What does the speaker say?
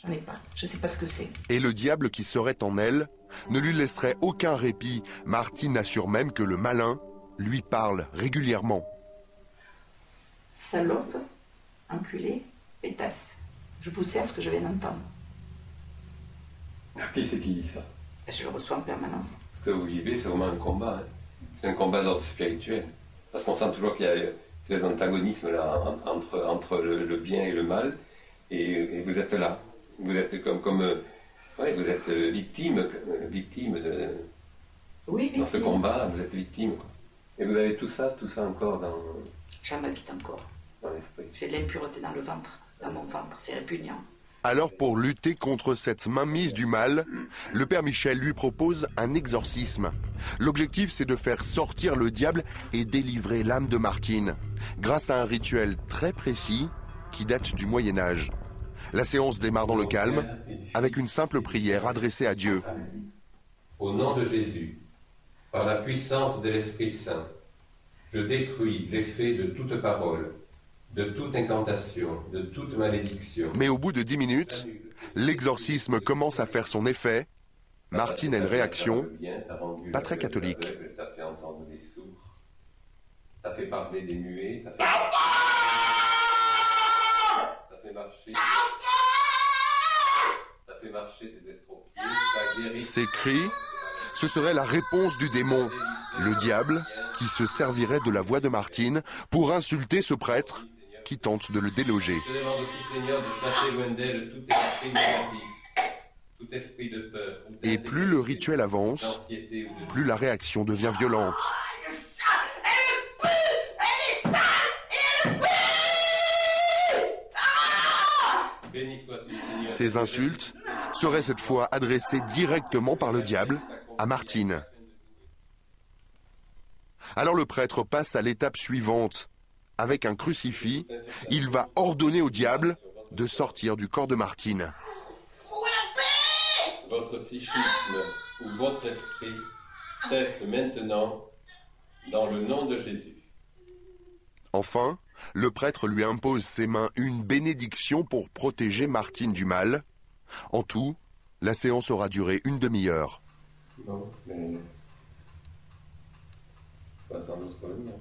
J'en ai pas. Je sais pas ce que c'est. Et le diable qui serait en elle ne lui laisserait aucun répit. Martine assure même que le malin lui parle régulièrement. Salope, enculé, pétasse. Je poussais à ce que je viens d'entendre. Qui c'est qui dit ça? Je le reçois en permanence. Ce que vous vivez, c'est vraiment un combat. Hein. C'est un combat d'ordre spirituel. Parce qu'on sent toujours qu'il y a des antagonismes là, entre le bien et le mal. Et vous êtes là. Vous êtes vous êtes victime de... Oui, victime. Dans ce combat, vous êtes victime. Quoi. Et vous avez tout ça encore dans... J'en habite encore. Dans l'esprit. J'ai de l'impureté dans le ventre, dans mon ventre. C'est répugnant. Alors pour lutter contre cette mainmise du mal, le père Michel lui propose un exorcisme. L'objectif c'est de faire sortir le diable et délivrer l'âme de Martine, grâce à un rituel très précis qui date du Moyen-Âge. La séance démarre dans le calme, avec une simple prière adressée à Dieu. Au nom de Jésus, par la puissance de l'Esprit Saint, je détruis l'effet de toute parole, de toute incantation, de toute malédiction. Mais au bout de 10 minutes, l'exorcisme commence à faire son effet. Martine a une réaction pas très catholique. T'as fait entendre des sourds, t'as fait parler des muets, t'as fait marcher des estropiés, t'as guéri... Ces cris, ce serait la réponse du démon, le diable, qui se servirait de la voix de Martine pour insulter ce prêtre qui tente de le déloger. Je te demande aussi, Seigneur, de chasser loin d'elle tout esprit négatif, tout esprit de peur. Et plus le rituel avance, plus la réaction devient violente. Ces insultes seraient cette fois adressées directement par le diable à Martine. Alors le prêtre passe à l'étape suivante. Avec un crucifix, il va ordonner au diable de sortir du corps de Martine. Votre psychisme ou votre esprit cesse maintenant dans le nom de Jésus. Enfin, le prêtre lui impose ses mains une bénédiction pour protéger Martine du mal. En tout, la séance aura duré une demi-heure. Non, mais... Pas sans autre problème.